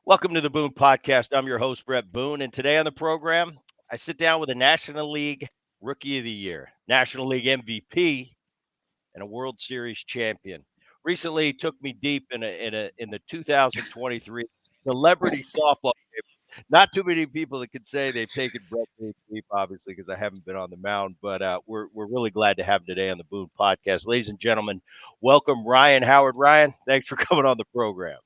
Welcome to the Boone Podcast. I'm your host, Bret Boone. And today on the program, I sit down with a National League Rookie of the Year, National League MVP, and a World Series champion. Recently, he took me deep in the 2023 celebrity softball game. Not too many people that could say they've taken Bret Boone deep, obviously, because I haven't been on the mound. But we're really glad to have him today on the Boone Podcast. Ladies and gentlemen, welcome Ryan Howard. Ryan, thanks for coming on the program.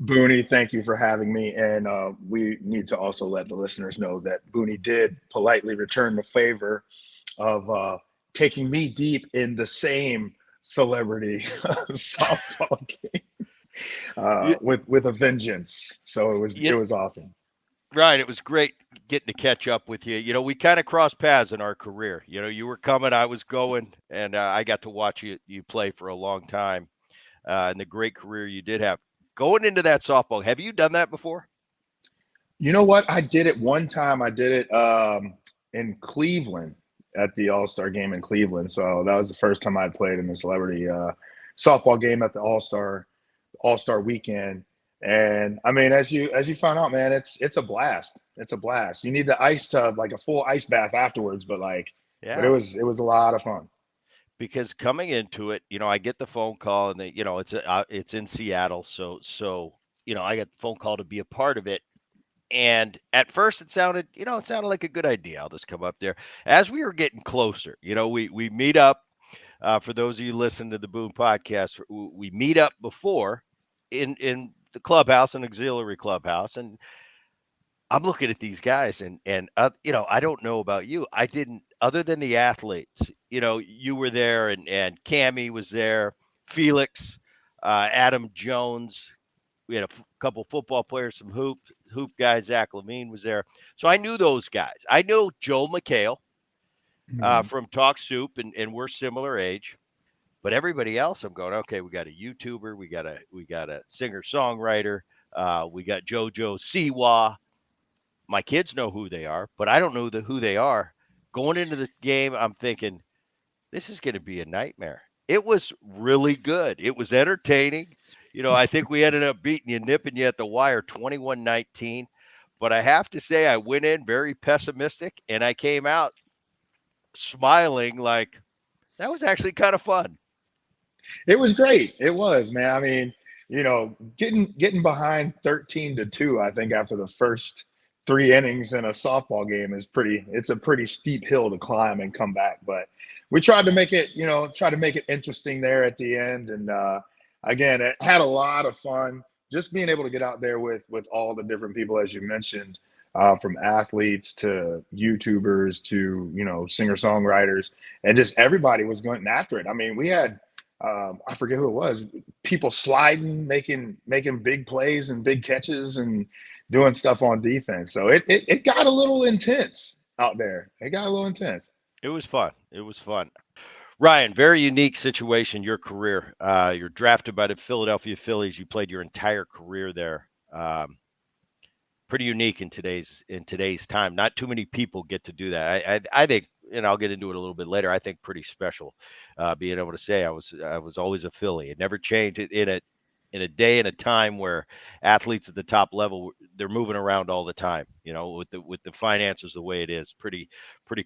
Booney, thank you for having me. And we need to also let the listeners know that Booney did politely return the favor of taking me deep in the same celebrity softball game with a vengeance. So it was awesome. Ryan, it was great getting to catch up with you. You know, we kind of crossed paths in our career. You know, you were coming, I was going, and I got to watch you play for a long time, and the great career you did have. Going into that softball, have you done that before? You know what? I did it one time. I did it in Cleveland at the All-Star game in Cleveland. So that was the first time I'd played in the celebrity softball game at the All-Star weekend. And I mean, as you found out, man, it's a blast. It's a blast. You need the ice tub, like a full ice bath afterwards, but Yeah. it was a lot of fun. Because coming into it, you know, I get the phone call, and it's in Seattle, so I got the phone call to be a part of it. And at first, it sounded like a good idea. I'll just come up there. As we were getting closer, we meet up. For those of you listening to the Boone Podcast, we meet up before in the clubhouse, an auxiliary clubhouse, and I'm looking at these guys, and I don't know about you. I didn't, other than the athletes. You were there, and Cammy was there, Felix, Adam Jones. We had a couple football players, some hoop guys. Zach Lamine was there, so I knew those guys. I know Joe McHale from Talk Soup, and we're similar age. But everybody else, I'm going, okay. We got a YouTuber, we got a singer songwriter, we got JoJo Siwa. My kids know who they are, but I don't know who they are. Going into the game, I'm thinking, this is going to be a nightmare. It was really good. It was entertaining. I think we ended up beating you, nipping you at the wire 21-19. But I have to say, I went in very pessimistic, and I came out smiling like that was actually kind of fun. It was great. It was, man. I mean, getting behind 13-2, I think after the first 3 innings in a softball game it's a pretty steep hill to climb and come back. But we tried to make it, interesting there at the end. And again, it had a lot of fun just being able to get out there with all the different people, as you mentioned, from athletes to YouTubers to, singer-songwriters, and just everybody was going after it. I mean, we had, I forget who it was, people sliding, making big plays and big catches and doing stuff on defense. So it got a little intense out there. It got a little intense. It was fun. Ryan, very unique situation, your career. You're drafted by the Philadelphia Phillies. You played your entire career there. Pretty unique in today's time. Not too many people get to do that. I think, and I'll get into it a little bit later, I think pretty special being able to say I was always a Philly. It never changed in a day and a time where athletes at the top level, they're moving around all the time, with the finances the way it is. Pretty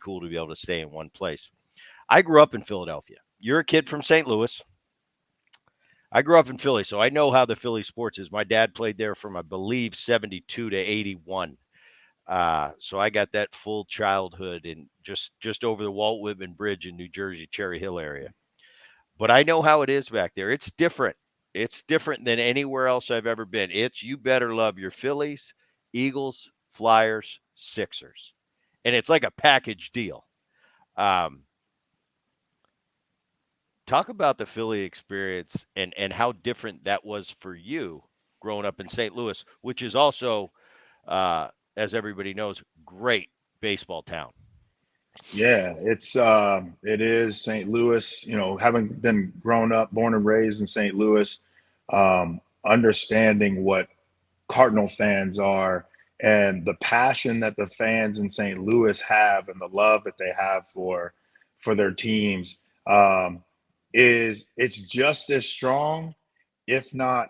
cool to be able to stay in one place. I grew up in Philadelphia. You're a kid from St. Louis. I grew up in Philly, so I know how the Philly sports is. My dad played there from, I believe, 72 to 81. So I got that full childhood in just over the Walt Whitman Bridge in New Jersey, Cherry Hill area. But I know how it is back there. It's different. It's different than anywhere else I've ever been. You better love your Phillies, Eagles, Flyers, Sixers. And it's like a package deal. Talk about the Philly experience and how different that was for you growing up in St. Louis, which is also, as everybody knows, great baseball town. Yeah, it is St. Louis, having been born and raised in St. Louis, understanding what Cardinal fans are and the passion that the fans in St. Louis have and the love that they have for their teams. It's just as strong, if not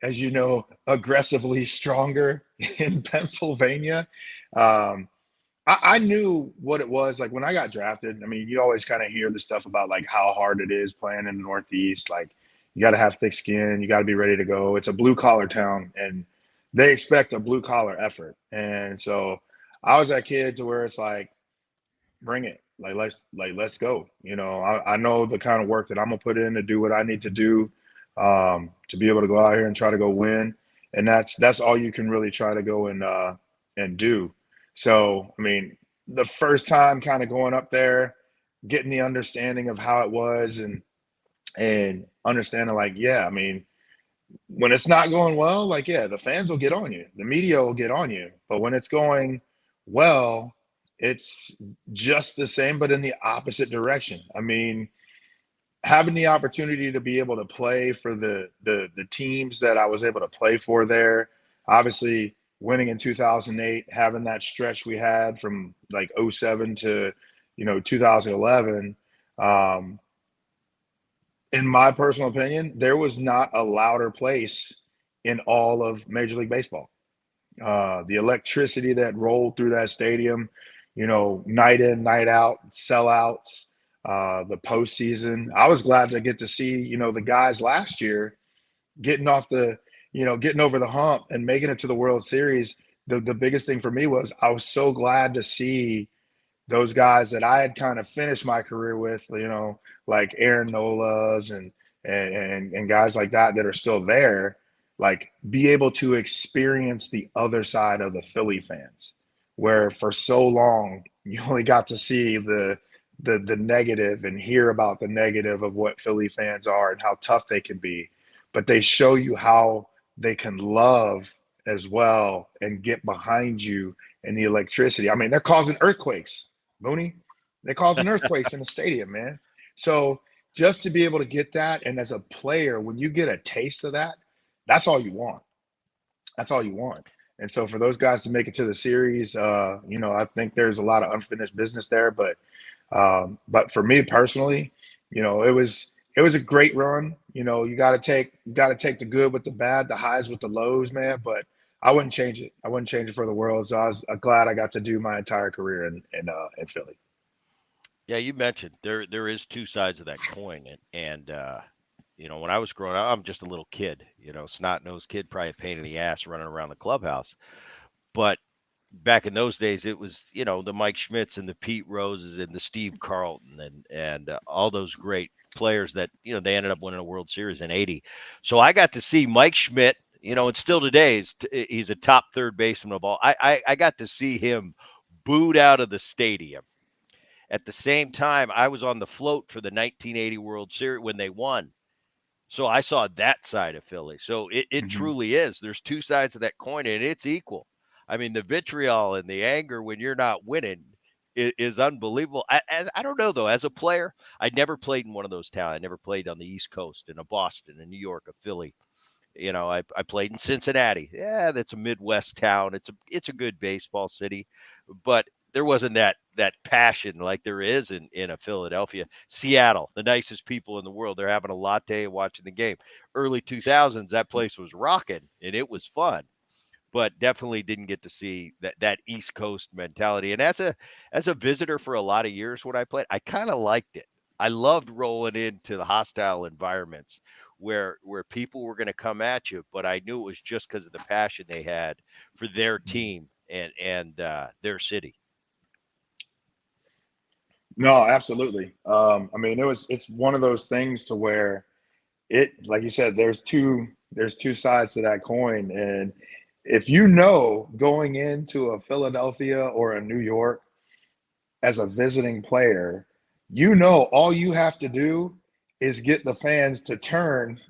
as you know, aggressively stronger in Pennsylvania. Um, I knew what it was like when I got drafted. I mean, you always kind of hear the stuff about like how hard it is playing in the Northeast. Like, you got to have thick skin, you got to be ready to go. It's a blue collar town, and they expect a blue collar effort. And so I was that kid to where it's like, bring it. Let's go. I know the kind of work that I'm gonna put in to do what I need to do, to be able to go out here and try to go win. And that's all you can really try to go and do. So I mean, the first time kind of going up there, getting the understanding of how it was, and understanding like, yeah, I mean, when it's not going well, like, yeah, the fans will get on you, the media will get on you. But when it's going well, it's just the same, but in the opposite direction. I mean, having the opportunity to be able to play for the teams that I was able to play for there, obviously winning in 2008, having that stretch we had from like '07 to 2011. Um, in my personal opinion, there was not a louder place in all of Major League Baseball. The electricity that rolled through that stadium, night in, night out, sellouts, the postseason. I was glad to get to see, the guys last year getting off getting over the hump and making it to the World Series. The biggest thing for me was I was so glad to see those guys that I had kind of finished my career with, like Aaron Nola's and guys like that are still there, like be able to experience the other side of the Philly fans, where for so long you only got to see the negative and hear about the negative of what Philly fans are and how tough they can be, but they show you how they can love as well and get behind you and the electricity. I mean, they're causing earthquakes. Mooney, they causing earthquakes in the stadium, man. So just to be able to get that, and as a player, when you get a taste of that, that's all you want. That's all you want. And so for those guys to make it to the series, I think there's a lot of unfinished business there. But for me personally, it was a great run. You got to take the good with the bad, the highs with the lows, man. But I wouldn't change it. I wouldn't change it for the world. So I was glad I got to do my entire career in Philly. Yeah, you mentioned there is two sides of that coin, and when I was growing up, I'm just a little kid, snot nosed kid, probably a pain in the ass running around the clubhouse. But back in those days, it was the Mike Schmidts and the Pete Roses and the Steve Carlton and all those great players that they ended up winning a World Series in '80. So I got to see Mike Schmidt. And still today he's a top third baseman of all. I got to see him booed out of the stadium. At the same time, I was on the float for the 1980 World Series when they won. So I saw that side of Philly. So it Mm-hmm. truly is. There's two sides of that coin, and it's equal. I mean, the vitriol and the anger when you're not winning is unbelievable. I don't know, though. As a player, I never played in one of those towns. I never played on the East Coast, in a Boston, a New York, a Philly. I played in Cincinnati. Yeah, that's a Midwest town. It's a good baseball city, but there wasn't that passion like there is in a Philadelphia. Seattle, the nicest people in the world. They're having a latte and watching the game. Early 2000s, that place was rocking and it was fun, but definitely didn't get to see that East Coast mentality. And as a visitor for a lot of years when I played, I kind of liked it. I loved rolling into the hostile environments where people were going to come at you, but I knew it was just because of the passion they had for their team and their city. No, absolutely. I mean, it's one of those things to where like you said, there's two sides to that coin. And if going into a Philadelphia or a New York as a visiting player, all you have to do is get the fans to turn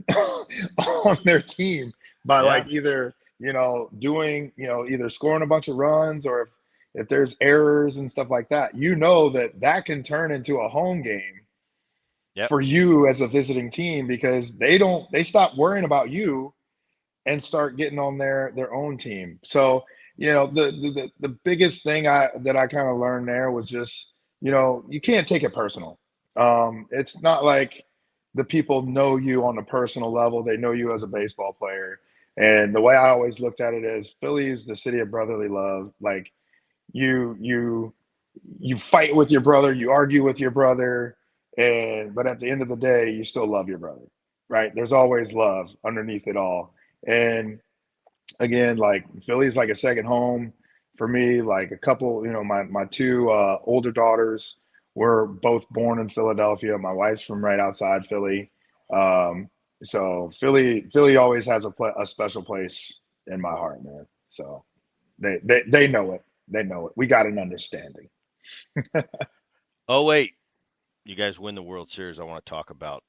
on their team by Yeah. like either, doing, either scoring a bunch of runs, or if there's errors and stuff like that, that can turn into a home game Yep. for you as a visiting team, because they stop worrying about you and start getting on their own team. So the biggest thing that I kind of learned there was just, you can't take it personal. It's not like the people know you on a personal level. They know you as a baseball player. And the way I always looked at it is Philly is the city of brotherly love. Like you you fight with your brother, you argue with your brother, and but at the end of the day, you still love your brother, right? There's always love underneath it all. And again, like Philly's like a second home for me. Like a couple, my two older daughters were both born in Philadelphia. My wife's from right outside Philly. Um, so Philly always has a special place in my heart, man. So they know it. They know it. We got an understanding. Oh wait, you guys win the World Series. I want to talk about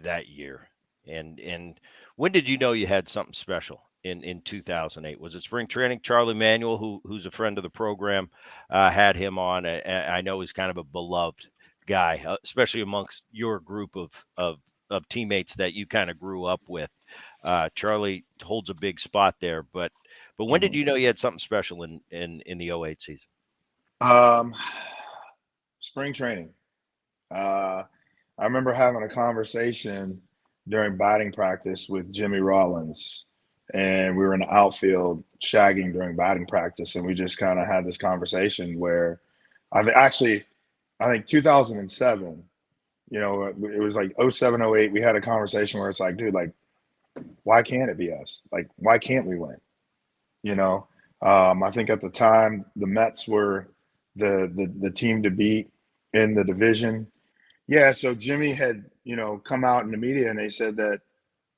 that year. And when did you know you had something special in 2008? Was it spring training? Charlie Manuel, who's a friend of the program, had him on. And I know he's kind of a beloved guy, especially amongst your group of teammates that you kind of grew up with. Charlie holds a big spot there. But when did Mhm. you know you had something special in the '08 season? Um, Spring training. Uh, I remember having a conversation during batting practice with Jimmy Rollins, and we were in the outfield shagging during batting practice, and we just kind of had this conversation where I think 2007, it was like 07, 08. We had a conversation where it's like, dude, like, why can't it be us? Like, why can't we win? You know, I think at the time the Mets were the team to beat in the division. Yeah, so Jimmy had, come out in the media and they said that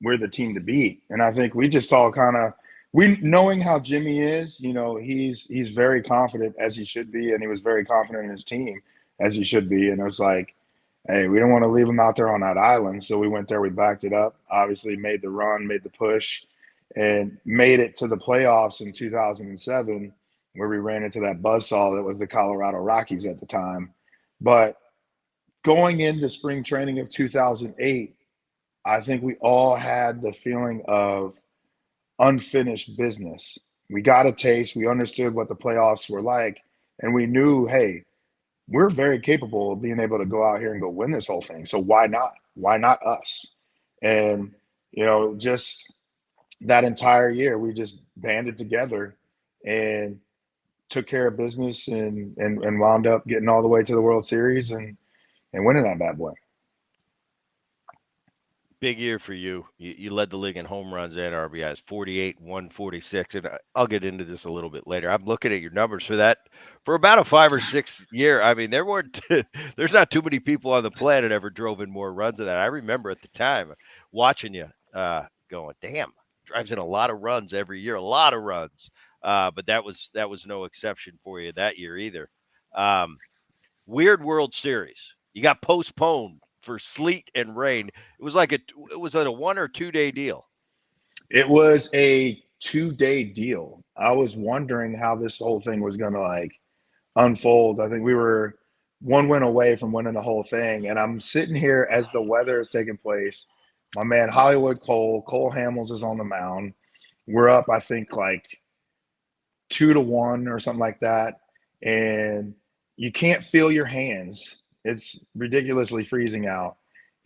we're the team to beat. And I think we just saw kind of we knowing how Jimmy is, he's very confident as he should be, and he was very confident in his team as he should be. And it was like, hey, we don't want to leave him out there on that island. So we went there, we backed it up, obviously made the run, made the push, and made it to the playoffs in 2007, where we ran into that buzzsaw that was the Colorado Rockies at the time. But going into spring training of 2008, I think we all had the feeling of unfinished business. We got a taste, we understood what the playoffs were like, and we knew, hey, we're very capable of being able to go out here and go win this whole thing. So why not? Why not us? And, just that entire year, we just banded together and took care of business and wound up getting all the way to the World Series and winning that bad boy. Big year for you. You led the league in home runs and RBIs, 48, 146. And I'll get into this a little bit later. I'm looking at your numbers for that. For about a 5 or 6 year, I mean, there weren't, there's not too many people on the planet ever drove in more runs than that. I remember at the time watching you going, damn, drives in a lot of runs every year, a lot of runs. But that was no exception for you that year either. Um, Weird World Series. You got postponed for sleet and rain. It was like a 1 or 2 day deal. It was a 2-day deal. I was wondering how this whole thing was going to like unfold. I think we were one win away from winning the whole thing. And I'm sitting here as the weather is taking place. My man Hollywood Cole Hamels is on the mound. We're up, I think, like 2-1 or something like that. And you can't feel your hands. It's ridiculously freezing out.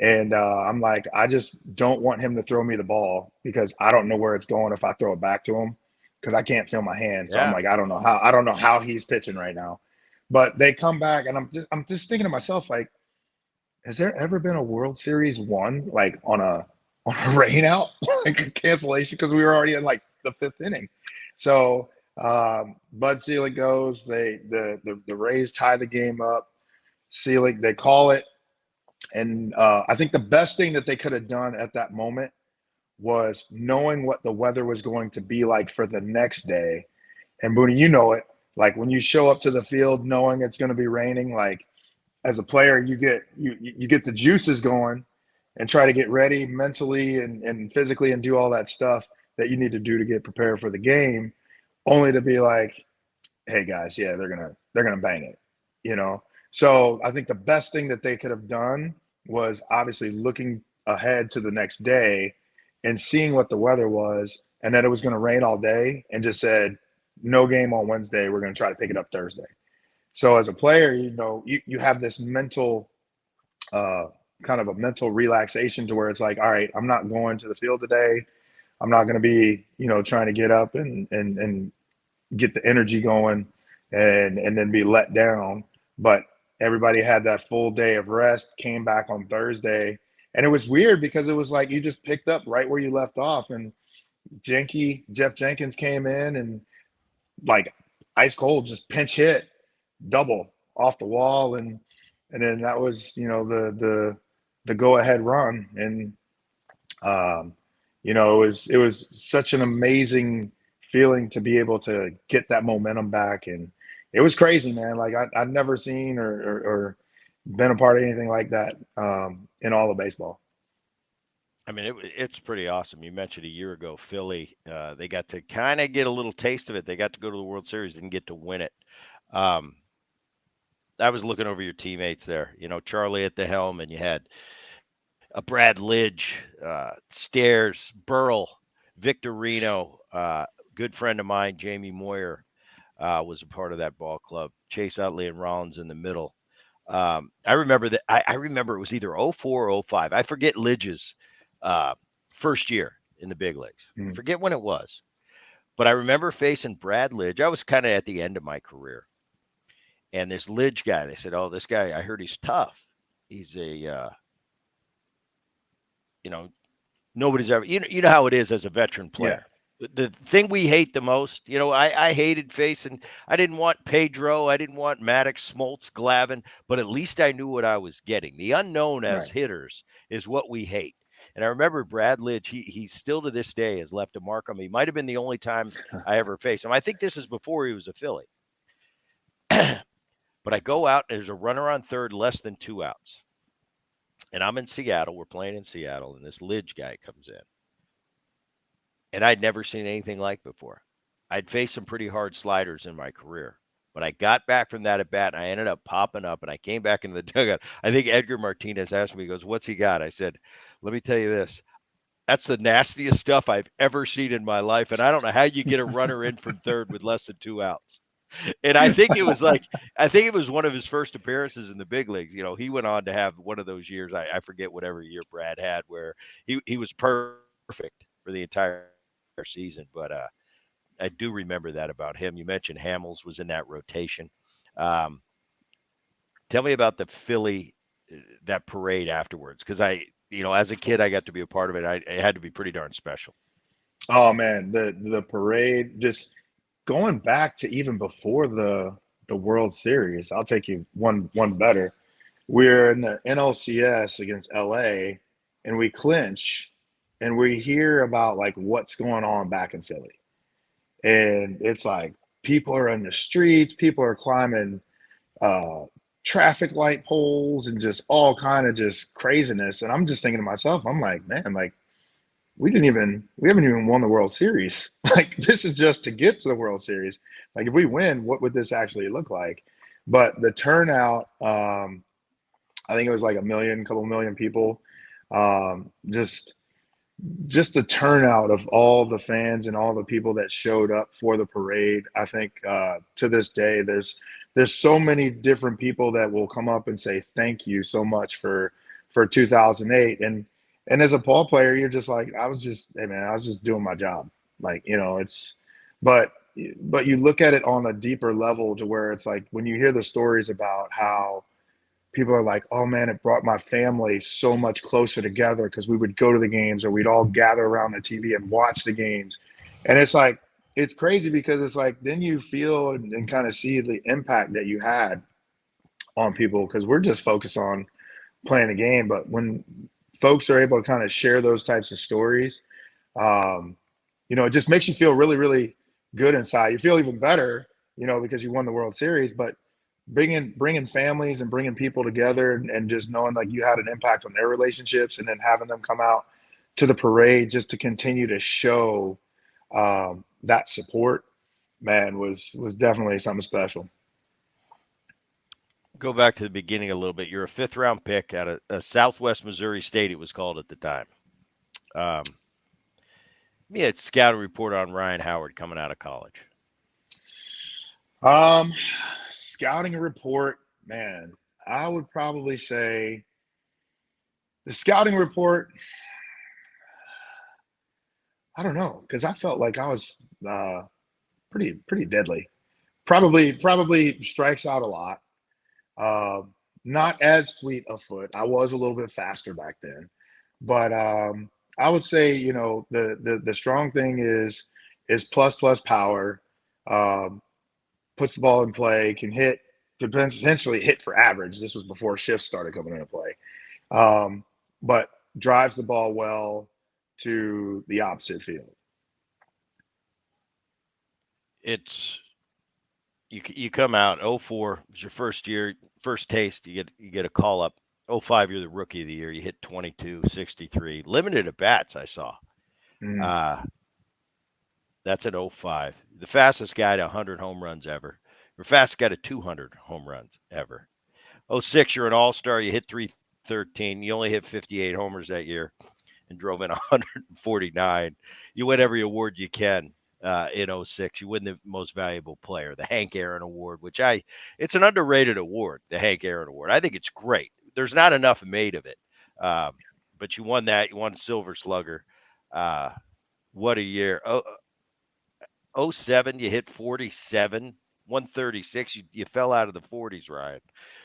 And I'm like, I just don't want him to throw me the ball because I don't know where it's going if I throw it back to him because I can't feel my hand. So I'm Yeah. like, I don't know how he's pitching right now. But they come back, and I'm just thinking to myself, like, has there ever been a World Series won like on a rain out, like a cancellation because we were already in like the fifth inning? So Bud Selig goes. The Rays tie the game up. Selig, they call it, and I think the best thing that they could have done at that moment was knowing what the weather was going to be like for the next day. And Booney, you know it. Like when you show up to the field knowing it's going to be raining, like as a player, you get the juices going and try to get ready mentally and physically and do all that stuff that you need to do to get prepared for the game, only to be like, hey guys, yeah, they're gonna bang it, you know. So I think the best thing that they could have done was obviously looking ahead to the next day and seeing what the weather was and that it was going to rain all day and just said no game on Wednesday. We're going to try to pick it up Thursday. So as a player, you have this mental uh, kind of a mental relaxation to where it's like, all right, I'm not going to the field today. I'm not going to be, trying to get up and get the energy going and then be let down. But everybody had that full day of rest, came back on Thursday. And it was weird because it was like you just picked up right where you left off. And Jeff Jenkins came in and like ice cold, just pinch hit, double off the wall. And then that was, the go ahead run. And um, it was such an amazing feeling to be able to get that momentum back, and it was crazy, man. Like I'd never seen or been a part of anything like that in all of baseball. I mean, it's pretty awesome. You mentioned a year ago, Philly. They got to kind of get a little taste of it. They got to go to the World Series, didn't get to win it. Um, I was looking over your teammates there. Charlie at the helm, and you had a Brad Lidge, Stairs, Burl, Victorino, good friend of mine, Jamie Moyer, was a part of that ball club. Chase Utley and Rollins in the middle. I remember that. I remember it was either '04 or '05. I forget Lidge's uh, first year in the big leagues. I Mm, forget when it was, but I remember facing Brad Lidge. I was kind of at the end of my career, and this Lidge guy. They said, "Oh, this guy. I heard he's tough. He's a you know nobody's ever you know how it is as a veteran yeah, player. The thing we hate the most, I hated facing. I didn't want Pedro. I didn't want Maddox, Smoltz, Glavin, but at least I knew what I was getting. The unknown as right. hitters is what we hate. And I remember Brad Lidge. He still to this day has left a mark on me. Might have been the only time I ever faced him. I think this is before he was a Philly. But I go out. There's a runner on third, less than 2 outs, and I'm in Seattle. We're playing in Seattle, and this Lidge guy comes in, and I'd never seen anything like before. I'd faced some pretty hard sliders in my career, but I got back from that at bat and I ended up popping up and I came back into the dugout. I think Edgar Martinez asked me, he goes, "What's he got?" I said, "Let me tell you this. That's the nastiest stuff I've ever seen in my life. And I don't know how you get a runner in from third with less than 2 outs." And I think it was one of his first appearances in the big leagues. He went on to have one of those years. I forget whatever year Brad had where he was perfect for the entire season. But I do remember that about him. You mentioned Hamels was in that rotation. Um, Tell me about the Philly that parade afterwards, because as a kid, I got to be a part of it. It had to be pretty darn special. Oh man, the parade, just going back to even before the World Series. I'll take you one better. We're in the NLCS against LA, and we clinch, and we hear about like what's going on back in Philly, and it's like people are in the streets, people are climbing uh, traffic light poles, and just all kind of just craziness. And I'm just thinking to myself, I'm like, man, like we haven't even won the World Series. Like this is just to get to the World Series. Like if we win, what would this actually look like? But the turnout, I think it was like a million, couple million people. Um, just just the turnout of all the fans and all the people that showed up for the parade. I think to this day, there's so many different people that will come up and say thank you so much for 2008. And as a ball player, you're just like, hey man, I was just doing my job. Like it's, but but you look at it on a deeper level to where it's like when you hear the stories about how people are like, oh man, it brought my family so much closer together because we would go to the games or we'd all gather around the TV and watch the games. And it's like, it's crazy because it's like, then you feel and kind of see the impact that you had on people because we're just focused on playing a game. But when folks are able to kind of share those types of stories, um, it just makes you feel really, really good inside. You feel even better, because you won the World Series. But bringing families and bringing people together and just knowing like you had an impact on their relationships, and then having them come out to the parade just to continue to show that support, man, was definitely something special. Go back to the beginning a little bit. You're a fifth round pick out of Southwest Missouri State, it was called at the time. Um, Me had scouting report on Ryan Howard coming out of college. Um, Scouting report, man, I would probably say the scouting report. I don't know, because I felt like I was uh, pretty deadly. Probably strikes out a lot. Uh, Not as fleet of foot. I was a little bit faster back then, but I would say, the strong thing is plus power. Um, Puts the ball in play, can potentially hit for average. This was before shifts started coming into play. Um, but drives the ball well to the opposite field. It's you come out 04 is your first year, first taste. You get a call up. 05, you're the rookie of the year. You hit 22, 63. Limited at bats, I saw. Mm. Uh, that's an 05. The fastest guy to 100 home runs ever. Your fastest guy to 200 home runs ever. '06, you're an all star. You hit 313. You only hit 58 homers that year and drove in 149. You win every award you can in '06. You win the most valuable player, the Hank Aaron Award, it's an underrated award, the Hank Aaron Award. I think it's great. There's not enough made of it. Um, but you won that. You won Silver Slugger. Uh, what a year. '07, you hit 47, 136. You fell out of the 40s, Ryan.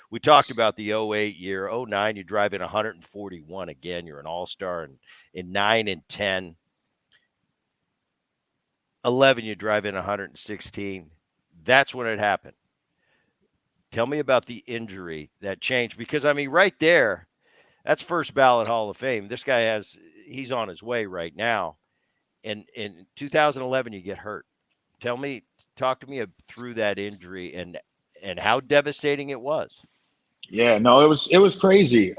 We talked about the '08 year. '09, you drive in 141 again. You're an all star. And in 9 and 10, 11, you drive in 116. That's when it happened. Tell me about the injury that changed. Because, I mean, right there, that's first ballot Hall of Fame. He's on his way right now. And in 2011, you get hurt. Talk to me through that injury and how devastating it was. Yeah, no, it was crazy.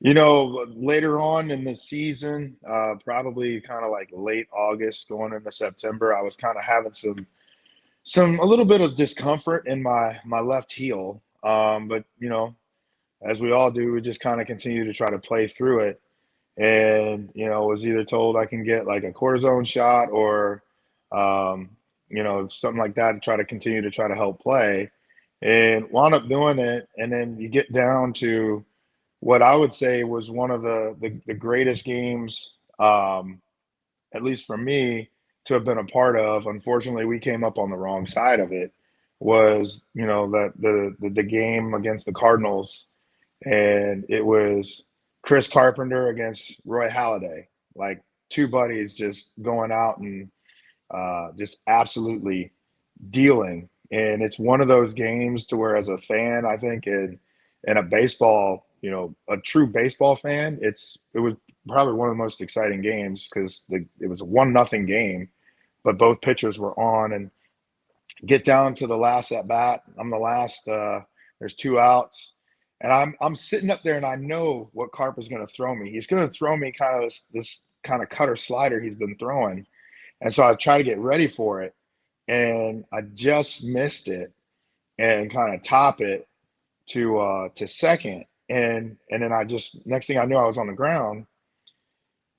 Later on in the season, probably kind of like late August going into September, I was kind of having some a little bit of discomfort in my left heel. But as we all do, we just kind of continue to try to play through it. And was either told I can get like a cortisone shot or um, something like that to try to continue to try to help play, and wound up doing it. And then you get down to what I would say was one of the greatest games, at least for me, to have been a part of. Unfortunately, we came up on the wrong side of it. Was the game against the Cardinals, and it was Chris Carpenter against Roy Halladay, like two buddies just going out and just absolutely dealing. And it's one of those games to where, as a fan, I think in a baseball, a true baseball fan, it was probably one of the most exciting games because it was a 1-0 game, but both pitchers were on, and get down to the last at bat. I'm the last. There's two outs, and I'm sitting up there, and I know what Carp is going to throw me. He's going to throw me kind of this kind of cutter slider he's been throwing, and so I try to get ready for it, and I just missed it and kind of top it to second, and then I just, next thing I knew, I was on the ground,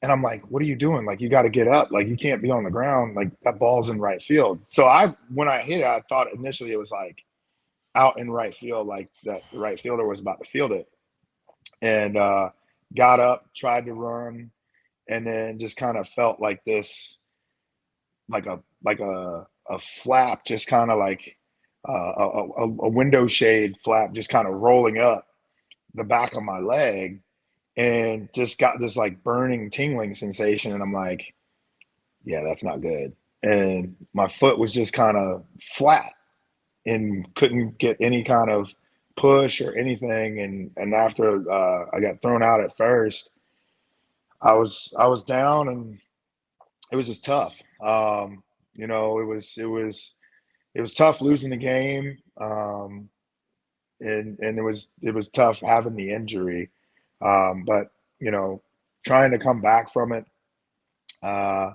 and I'm like, what are you doing? Like, you got to get up. Like, you can't be on the ground. Like, that ball's in right field. So when I hit it, I thought initially it was like out in right field, like that the right fielder was about to field it, and got up, tried to run, and then just kind of felt like this, like a flap, just kind of like a window shade flap, just kind of rolling up the back of my leg, and just got this like burning, tingling sensation. And I'm like, yeah, that's not good. And my foot was just kind of flat and couldn't get any kind of push or anything. And after I got thrown out at first, I was down, and it was just tough. It was tough losing the game, and it was tough having the injury. But trying to come back from it. Uh,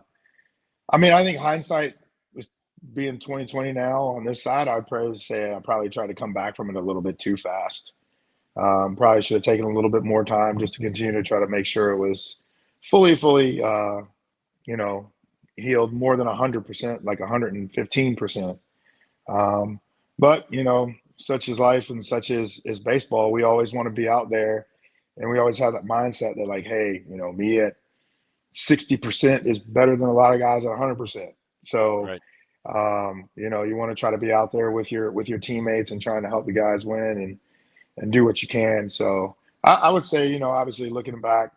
I mean, I think hindsight was being 2020 now on this side. I'd probably say I probably tried to come back from it a little bit too fast. Probably should have taken a little bit more time just to continue to try to make sure it was fully, you know, healed more than 100%, like 115%. Um, but such is life, and such is baseball. We always want to be out there, and we always have that mindset that, like, hey, me at 60% is better than a lot of guys at 100%. So, Right. you want to try to be out there with your teammates and trying to help the guys win and do what you can. So, I would say, obviously looking back,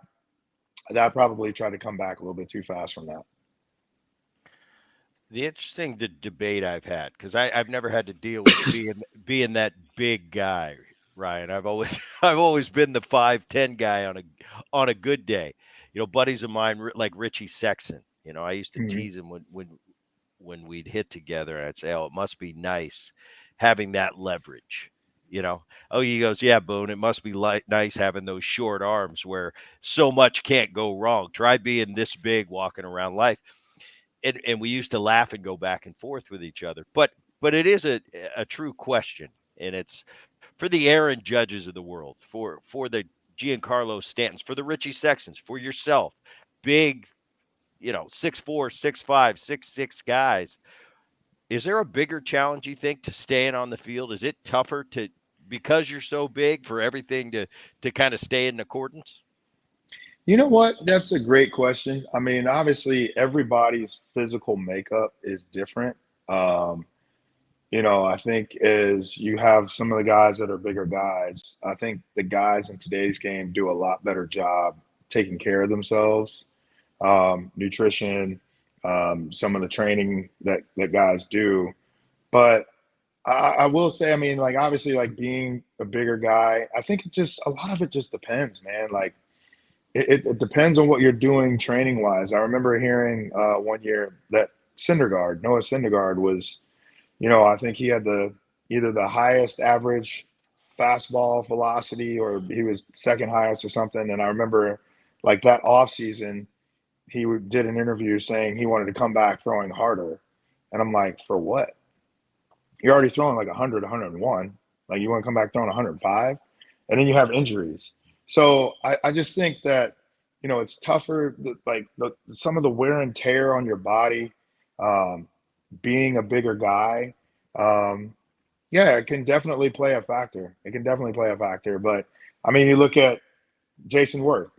that I probably tried to come back a little bit too fast from that. The interesting debate I've had, because I've never had to deal with being that big guy, Ryan. I've always I've always been the 5'10" guy on a good day. Buddies of mine like Richie Sexton. I used to Mhm. tease him when we'd hit together, and I'd say, "Oh, it must be nice having that leverage." Oh, he goes, "Yeah, Boone, it must be nice having those short arms where so much can't go wrong. Try being this big walking around life." And we used to laugh and go back and forth with each other. But it is a true question, and it's for the Aaron Judges of the world, for the Giancarlo Stantons, for the Richie Sextons, for yourself, big, 6'4", 6'5", 6'6" guys. Is there a bigger challenge you think to staying on the field? Is it tougher to because you're so big for everything to kind of stay in accordance? You know what? That's a great question. I mean, obviously, everybody's physical makeup is different. Um, I think as you have some of the guys that are bigger guys, I think the guys in today's game do a lot better job taking care of themselves, nutrition, some of the training that guys do. But I will say, I mean, like obviously, like being a bigger guy, I think it just a lot of it just depends, man. Like it depends on what you're doing training wise. I remember hearing one year that Noah Syndergaard was, I think he had the either the highest average fastball velocity or he was second highest or something. And I remember like that off season, did an interview saying he wanted to come back throwing harder. And I'm like, for what? You're already throwing like 100, 101. Like you want to come back throwing 105, and then you have injuries. So I just think that it's tougher. Like some of the wear and tear on your body, um, being a bigger guy, um, yeah, it can definitely play a factor. It can definitely play a factor. But I mean, you look at Jason Worth.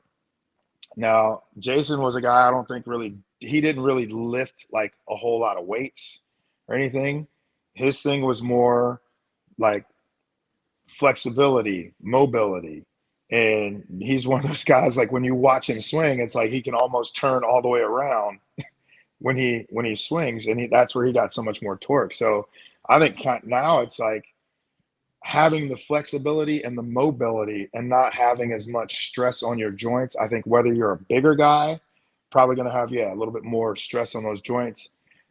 Now, Jason was a guy I don't think really he didn't really lift like a whole lot of weights or anything. His thing was more like flexibility, mobility. And he's one of those guys like when you watch him swing, it's like he can almost turn all the way around when he swings, and that's where he got so much more torque. So I think now it's like having the flexibility and the mobility and not having as much stress on your joints. I think whether you're a bigger guy, probably going to have a little bit more stress on those joints.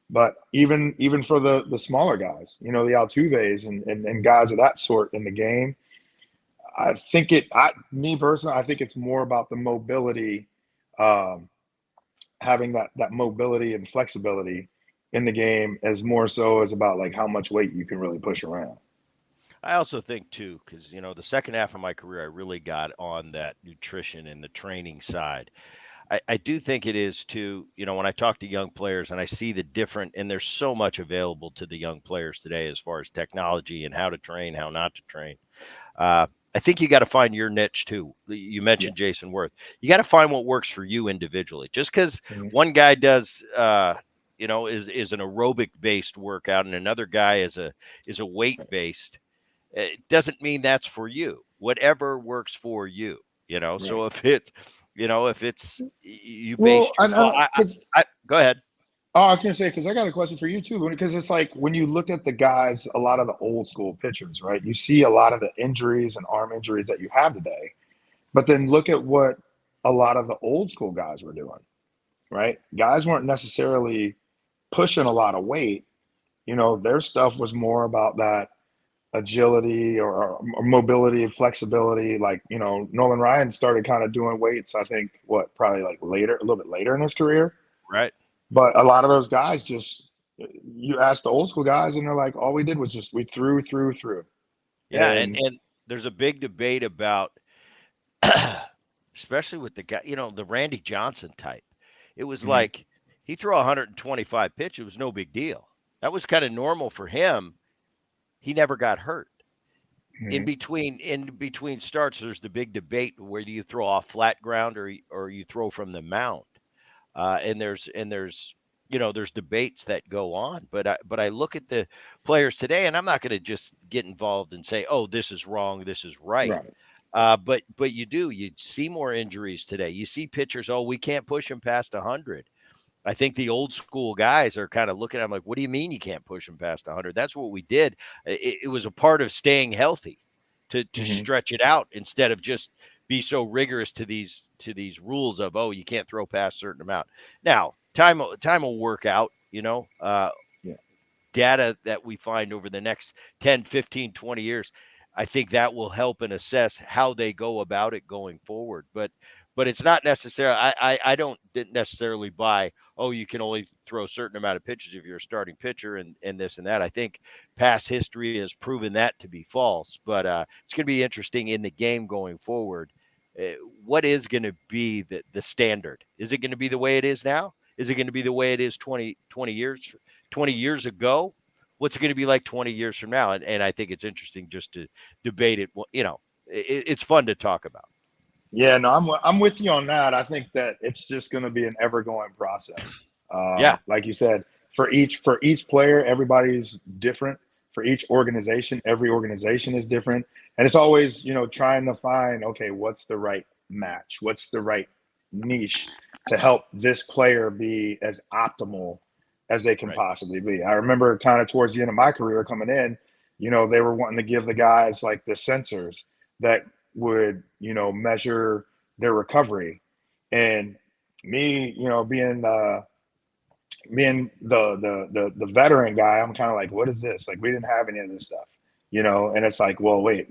But even for the smaller guys, the Altuves and guys of that sort in the game, I think me personally, I think it's more about the mobility, um, having that mobility and flexibility in the game as more so as about like how much weight you can really push around. I also think too, because the second half of my career, I really got on that nutrition and the training side. I do think it is too. When I talk to young players and I see the different, and there's so much available to the young players today as far as technology and how to train, how not to train. I think you got to find your niche too. You Yeah. mentioned Jason Worth. You got to find what works for you individually. Just because Mhm. one guy does, is an aerobic based workout, and another guy is a weight based, it doesn't mean that's for you. Whatever works for you. Right. So if it's you Well, based your and because go ahead. oh, I was gonna say because I got a question for you too, because it's like when you look at the guys, a lot of the old school pitchers, right? You see a lot of the injuries and arm injuries that you have today, but then look at what a lot of the old school guys were doing, right? Guys weren't necessarily pushing a lot of weight. Their stuff was more about that agility or mobility and flexibility. Like, Nolan Ryan started kind of doing weights, I think, probably like later, a little bit later in his career. Right. But a lot of those guys just, you ask the old school guys, and they're like, all we did was just we threw. Yeah, and And and there's a big debate about especially with the guy, the Randy Johnson type. It was mhm, like he threw 125 pitch. It was no big deal. That was kind of normal for him. He never got hurt. In mhm, between in between starts, there's the big debate: where do you throw off flat ground or you throw from the mound? And there's there's debates that go on, but I look at the players today, and I'm not going to just get involved and say, oh, this is wrong, this is right. Right. But you see more injuries today. You see pitchers, oh, we can't push them past 100. I think the old school guys are kind of looking at them like, what do you mean you can't push them past 100? That's what we did. It was a part of staying healthy to Hmm. stretch it out instead of just be so rigorous to these rules of, oh, you can't throw past a certain amount. Now, time will work out, Yeah. data that we find over the next 10, 15, 20 years. I think that will help and assess how they go about it going forward. But it's not necessarily, I don't didn't necessarily buy, oh, you can only throw a certain amount of pitches if you're a starting pitcher and this and that. I think past history has proven that to be false. But it's going to be interesting in the game going forward. Uh, what is going to be the standard? Is it going to be the way it is now? Is it going to be the way it is 20 years ago? What's it going to be like 20 years from now? And I think it's interesting just to debate it. It's fun to talk about. Yeah, no, I'm with you on that. I think that it's just going to be an ever going process. Yeah, Like you said, for each player, everybody's different. For each organization, every organization is different, and it's always trying to find, okay, what's the right match, what's the right niche to help this player be as optimal as they can right. possibly be. I remember kind of towards the end of my career coming in, they were wanting to give the guys like the sensors that would measure their recovery, and me being the veteran guy, I'm kind of like, what is this? Like, we didn't have any of this stuff, and it's like, well, wait,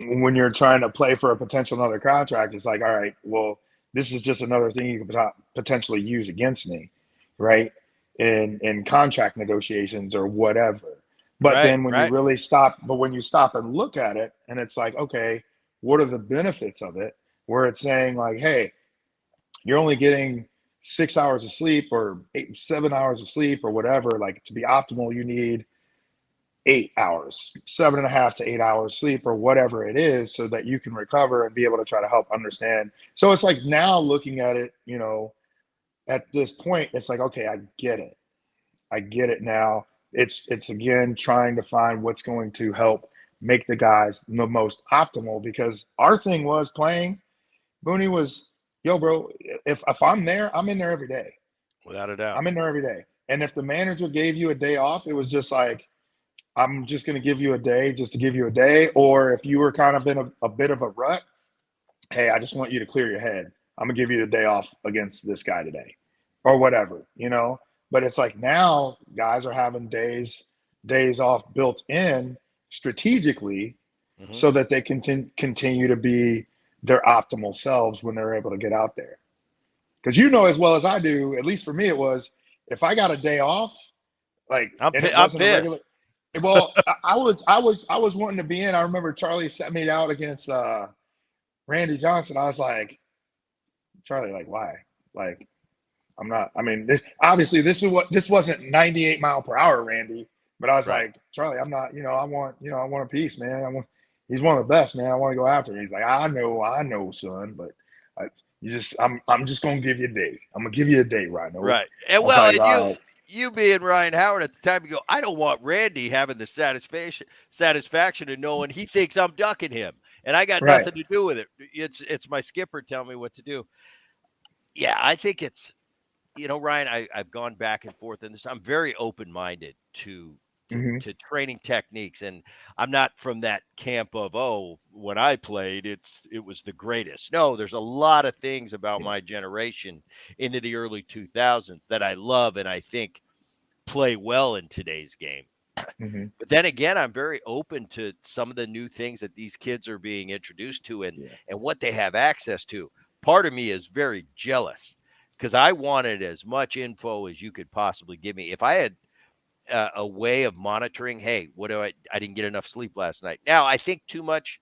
when you're trying to play for a potential another contract, it's like, all right, well, this is just another thing you could potentially use against me, right, in contract negotiations or whatever. But Right, then right. when you stop and look at it, and it's like, okay, what are the benefits of it, where it's saying like, hey, you're only getting 6 hours of sleep or 7 hours of sleep or whatever. Like, to be optimal, you need 8 hours, 7.5 to 8 hours sleep or whatever it is, so that you can recover and be able to try to help understand. So it's like, now looking at it, at this point, it's like, okay, I get it. I get it now. It's again trying to find what's going to help make the guys the most optimal, because our thing was playing. Booney was, yo, bro, if I'm there, I'm in there every day. Without a doubt. I'm in there every day. And if the manager gave you a day off, it was just like, I'm just going to give you a day just to give you a day. Or if you were kind of in a bit of a rut, hey, I just want you to clear your head. I'm going to give you the day off against this guy today or whatever. But it's like, now guys are having days off built in strategically, Hmm. so that they can continue to be their optimal selves when they're able to get out there. Because as well as I do, at least for me, it was, if I got a day off, like, and it I'm wasn't a regular. pissed. Well, I was wanting to be in. I remember Charlie set me out against Randy Johnson. I was like, Charlie, like, why? Like, I'm not. I mean, obviously, this wasn't 98 mile per hour, Randy. But I was Right. like, Charlie, I'm not. I want a piece, man. He's one of the best, man. I want to go after him. He's like, I know, son, but I, I'm just gonna give you a day. I'm gonna give you a day, Rhino. Right. And I was well, like, and all you right, you being Ryan Howard at the time, you go, I don't want Randy having the satisfaction of knowing he thinks I'm ducking him, and I got right. nothing to do with it. It's my skipper telling me what to do. Yeah, I think it's Ryan, I've gone back and forth in this. I'm very open minded Hmm. to training techniques, and I'm not from that camp of, oh, when I played, it was the greatest. No, there's a lot of things about Yeah. my generation into the early 2000s that I love and I think play well in today's game. Hmm. But then again, I'm very open to some of the new things that these kids are being introduced to Yeah. and what they have access to. Part of me is very jealous because I wanted as much info as you could possibly give me. If I had a way of monitoring, hey, what do I didn't get enough sleep last night. Now, I think too much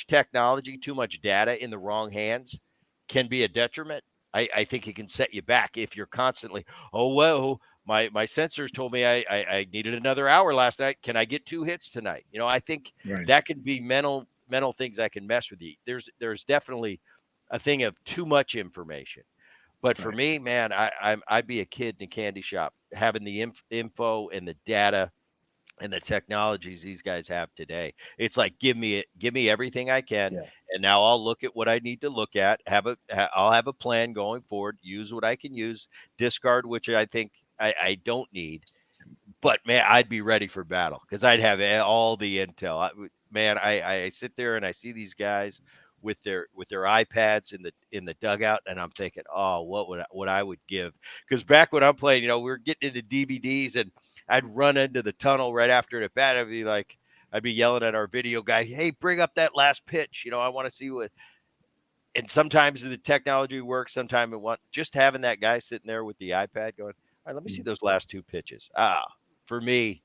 technology, too much data in the wrong hands can be a detriment. I think it can set you back if you're constantly, oh, well, my sensors told me I needed another hour last night. Can I get 2 hits tonight? I think Right. that can be mental things that can mess with you. There's definitely a thing of too much information. But for Right. me, man, I'd be a kid in a candy shop having the info and the data and the technologies these guys have today. It's like give me everything I can, Yeah. and now I'll look at what I need to look at. I'll have a plan going forward. Use what I can use, discard which I think I don't need. But man, I'd be ready for battle because I'd have all the intel. Man, I sit there and I see these guys with their iPads in the dugout, and I'm thinking, oh, what I would give? Because back when I'm playing, we were getting into DVDs, and I'd run into the tunnel right after the bat. I'd be yelling at our video guy, hey, bring up that last pitch. I want to see what. And sometimes the technology works, sometimes it won't. Just having that guy sitting there with the iPad going, all right, let me see Mm. those last two pitches. For me,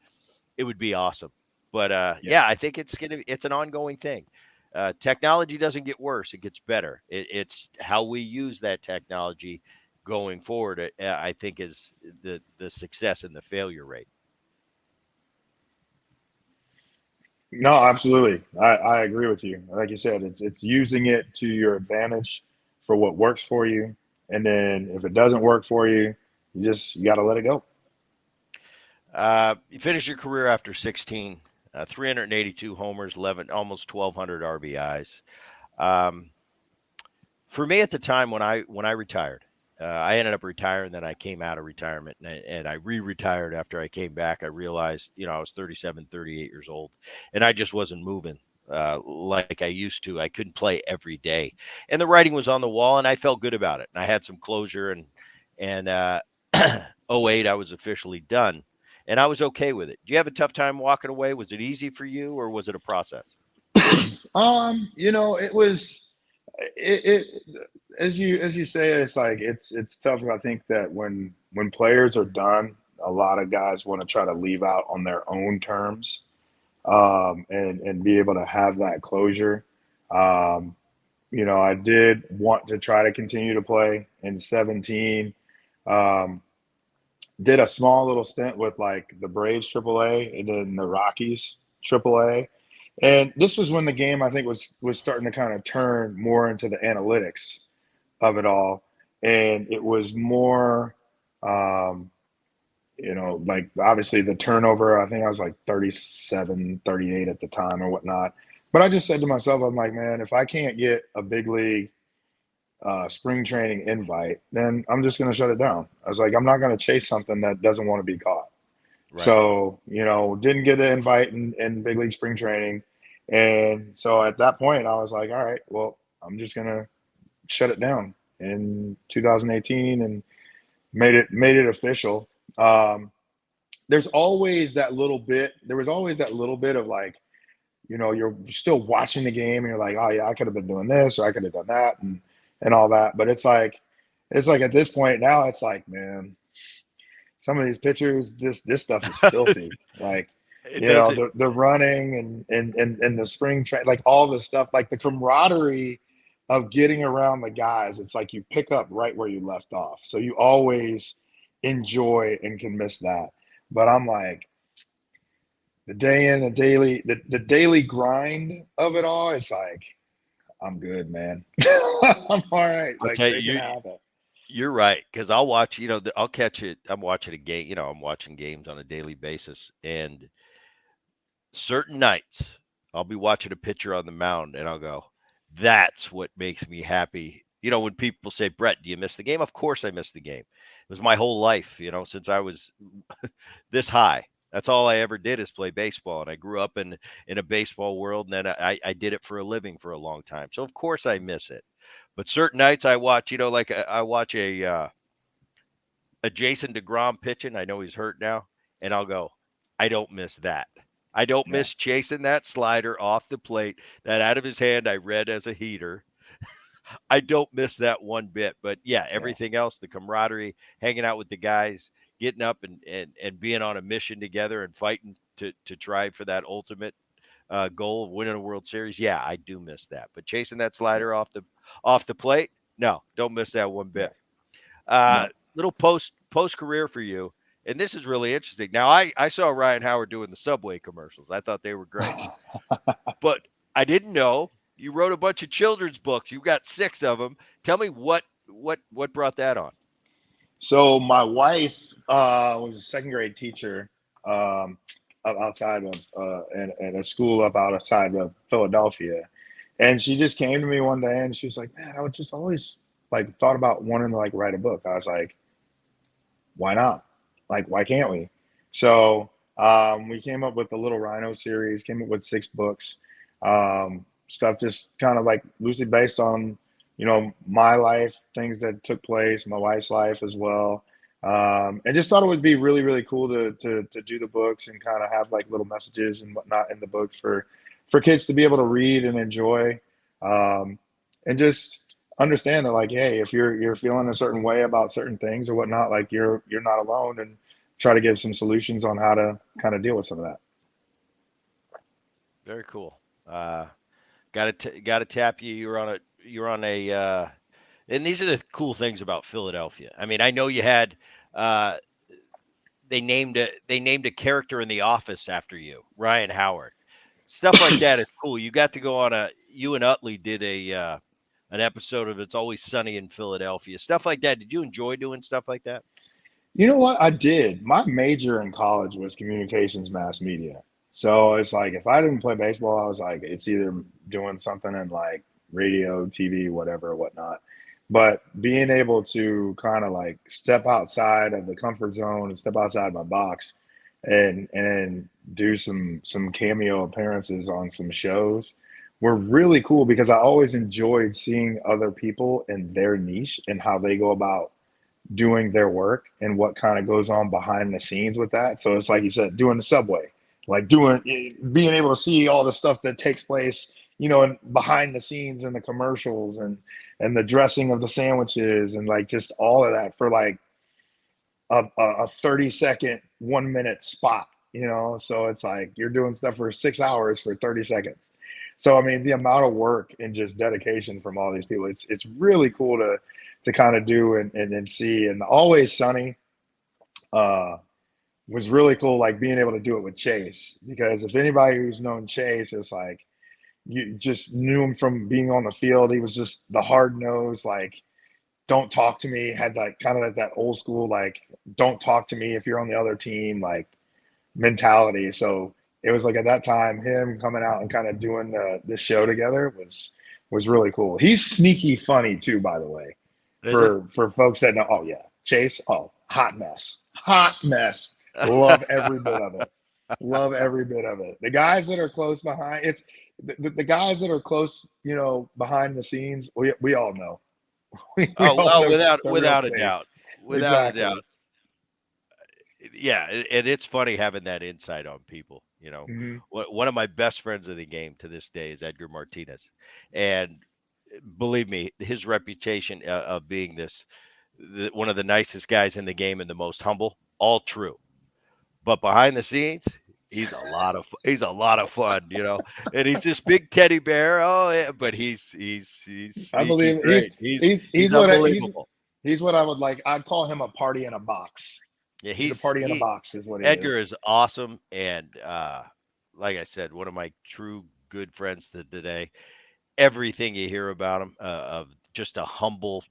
it would be awesome. But Yeah. yeah, I think it's an ongoing thing. Technology doesn't get worse; it gets better. It's how we use that technology going forward. I think is the success and the failure rate. No, absolutely. I agree with you. Like you said, it's using it to your advantage for what works for you. And then if it doesn't work for you, you gotta let it go. You finish your career after 16, 382 homers, 11, almost 1,200 RBIs. Um, For me at the time when I retired, I ended up retiring. Then I came out of retirement and I re-retired after I came back. I realized, I was 37, 38 years old, and I just wasn't moving like I used to. I couldn't play every day, and the writing was on the wall, and I felt good about it. And I had some closure, and '08 I was officially done, and I was okay with it. Do you have a tough time walking away? Was it easy for you, or was it a process? It was it as you say, it's like it's tough. I think that when players are done, a lot of guys want to try to leave out on their own terms, and be able to have that closure. Um, I did want to try to continue to play in 17. Um, did a small little stint with like the Braves AAA and then the Rockies AAA. And this was when the game I think was starting to kind of turn more into the analytics of it all. And it was more um, like obviously the turnover, I think I was like 37, 38 at the time or whatnot. But I just said to myself, I'm like, man, if I can't get a big league spring training invite, then I'm just going to shut it down. I was like, I'm not going to chase something that doesn't want to be caught. Right. So, didn't get an invite in big league spring training. And so at that point, I was like, all right, well, I'm just going to shut it down in 2018 and made it official. Um, there was always that little bit of like, you're still watching the game and you're like, oh yeah, I could have been doing this or I could have done that and all that. But it's like at this point now, it's like, man, some of these pitchers, this stuff is filthy. Like, It doesn't. the running and the spring train, like all this stuff, like the camaraderie of getting around the guys. It's like you pick up right where you left off. So you always enjoy and can miss that. But I'm like, the day in the daily grind of it all, it's like, I'm good, man. I'm all right. I'll Like, tell they can you, have it. you're right, because I'll watch, I'll catch it. I'm watching a game, I'm watching games on a daily basis. And certain nights, I'll be watching a pitcher on the mound and I'll go, that's what makes me happy. When people say, Brett, do you miss the game? Of course I miss the game. It was my whole life, since I was this high. That's all I ever did is play baseball. And I grew up in a baseball world. And then I did it for a living for a long time. So, of course, I miss it. But certain nights I watch, like I watch a Jason DeGrom pitching. I know he's hurt now. And I'll go, I don't miss that. I don't Yeah, miss chasing that slider off the plate, that out of his hand I read as a heater. I don't miss that one bit. But yeah, yeah, everything else, the camaraderie, hanging out with the guys, getting up and being on a mission together and fighting to try for that ultimate goal of winning a World Series. Yeah, I do miss that. But chasing that yeah, slider off the plate, no, don't miss that one yeah. bit. Uh, No. Little post career for you. And this is really interesting. Now, I saw Ryan Howard doing the Subway commercials. I thought they were great. But I didn't know you wrote a bunch of children's books. You got 6 of them. Tell me what what brought that on? So my wife was a second grade teacher um, up outside of at a school up outside of Philadelphia, and she just came to me one day and she was like, "Man, I would just always like thought about wanting to like write a book." I was like, "Why not? Like, why can't we?" So we came up with the Little Rhino series. Came up with 6 books. Stuff just kind of like loosely based on my life, things that took place, my wife's life as well. And just thought it would be really, really cool to do the books and kind of have like little messages and whatnot in the books for kids to be able to read and enjoy, um, and just understand that like, hey, if you're feeling a certain way about certain things or whatnot, like you're not alone, and try to give some solutions on how to kind of deal with some of that. Very cool. Got to tap you. You're on a and these are the cool things about Philadelphia. I mean, I know you had uh, they named a character in The Office after you, Ryan Howard. Stuff like that is cool. You got to go on a you and Utley did a an episode of It's Always Sunny in Philadelphia. Stuff like that. Did you enjoy doing stuff like that? You know what? I did. My major in college was communications mass media. So it's like if I didn't play baseball, I was like, it's either doing something in like radio, TV, whatever, whatnot. But being able to kind of like step outside of the comfort zone and step outside my box and do some cameo appearances on some shows were really cool because I always enjoyed seeing other people in their niche and how they go about doing their work and what kind of goes on behind the scenes with that. So it's like you said, doing the subway, like being able to see all the stuff that takes place, and behind the scenes and the commercials and the dressing of the sandwiches and like just all of that for like a 30-second 1 minute spot. So it's like you're doing stuff for 6 hours for 30 seconds. So I mean, the amount of work and just dedication from all these people, it's really cool to kind of do and see. And Always Sunny uh, was really cool, like being able to do it with Chase, because if anybody who's known Chase, it's like you just knew him from being on the field. He was just the hard nose, like don't talk to me. Had like kind of like that old school, like don't talk to me if you're on the other team, like mentality. So it was like at that time, him coming out and kind of doing the show together was really cool. He's sneaky funny too, by the way. Is he? For folks that know, oh yeah, Chase, oh hot mess. Love every bit of it. Love every bit of it. The guys that are close behind, it's the guys that are close, behind the scenes. We all know. We Oh, all oh, know without the real without a doubt, Chase. without a doubt. Exactly. Yeah, and it's funny having that insight on people. Hmm. One of my best friends of the game to this day is Edgar Martinez, and believe me, his reputation of being one of the nicest guys in the game and the most humble, all true. But behind the scenes, he's a lot of fun, and he's this big teddy bear. Oh, yeah, but he's I sneaky believe great. He's he's he's he's what I, unbelievable. he's what I would like. I'd call him a party in a box. Yeah, He's a he's party in a he box, is what he is. Edgar is awesome, and like I said, one of my true good friends to today. Everything you hear about him, of just a humble,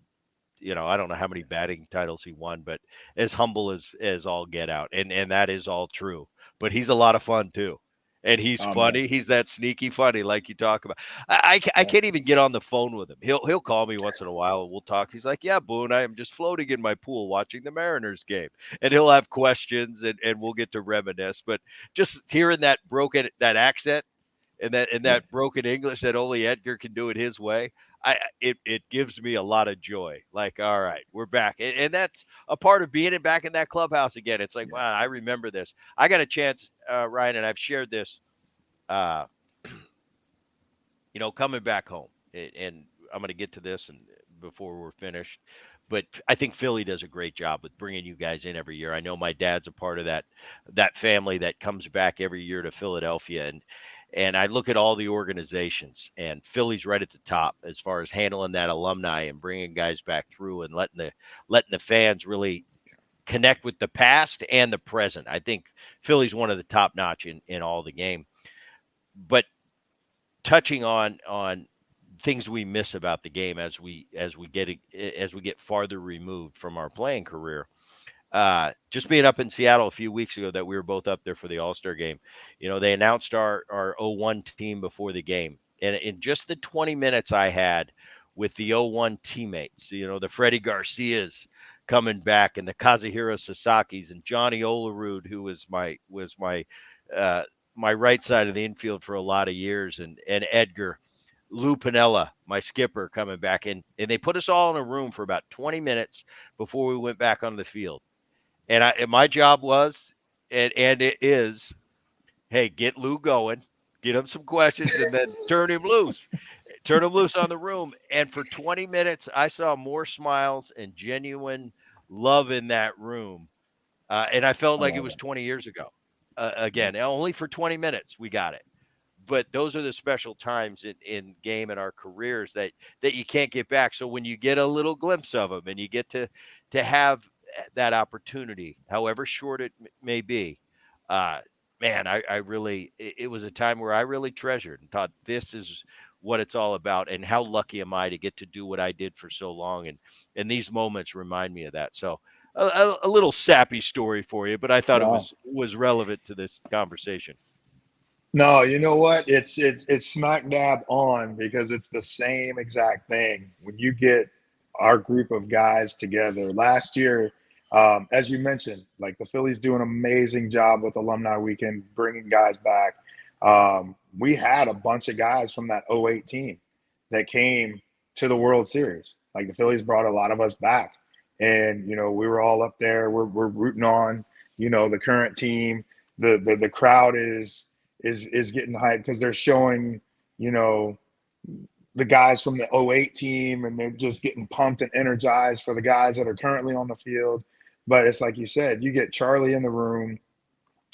I don't know how many batting titles he won, but as humble as all get out, and that is all true. But he's a lot of fun too, and he's Oh man, funny. He's that sneaky funny, like you talk about. I yeah, can't even get on the phone with him. He'll call me once in a while, and we'll talk. He's like, "Yeah, Boone, I am just floating in my pool watching the Mariners game," and he'll have questions, and we'll get to reminisce. But just hearing that accent and that yeah, broken English that only Edgar can do it his way, it gives me a lot of joy. Like, all right, we're back, and that's a part of being back in that clubhouse again. It's like, yeah. wow, I remember this. I got a chance, Ryan, and I've shared this. Uh, coming back home, and I'm going to get to this and before we're finished. But I think Philly does a great job with bringing you guys in every year. I know my dad's a part of that family that comes back every year to Philadelphia, and I look at all the organizations, and Philly's right at the top as far as handling that alumni and bringing guys back through and letting the fans really connect with the past and the present. I think Philly's one of the top notch in all the game. But touching on things we miss about the game as we get farther removed from our playing career. Just being up in Seattle a few weeks ago, that we were both up there for the All-Star game. They announced our 0-1 team before the game, and in just the 20 minutes I had with the 0-1 teammates, the Freddie Garcias coming back, and the Kazuhiro Sasaki's, and Johnny Olerud, who uh, my right side of the infield for a lot of years, and Edgar. Lou Pinella, my skipper, coming back, and they put us all in a room for about 20 minutes before we went back on the field. And my job was, and it is, hey, get Lou going, get him some questions, and then turn him loose on the room. And for 20 minutes, I saw more smiles and genuine love in that room, and I felt I like it love was it. 20 years ago. Yeah. Again, only for 20 minutes we got it, but those are the special times in game in our careers that you can't get back. So when you get a little glimpse of them, and you get to have that opportunity, however short it may be, uh, man, I really, it was a time where I really treasured and thought, this is what it's all about, and how lucky am I to get to do what I did for so long, and these moments remind me of that. So a little sappy story for you, but I thought it No, was relevant to this conversation. no, you know what? It's smack dab on because it's the same exact thing. When you get our group of guys together last year, as you mentioned, like the Phillies do an amazing job with Alumni Weekend, bringing guys back. We had a bunch of guys from that '08 team that came to the World Series. Like the Phillies brought a lot of us back, and we were all up there. We're rooting on the current team. The crowd is getting hyped because they're showing, you know, the guys from the '08 team, and they're just getting pumped and energized for the guys that are currently on the field. But it's like you said, you get Charlie in the room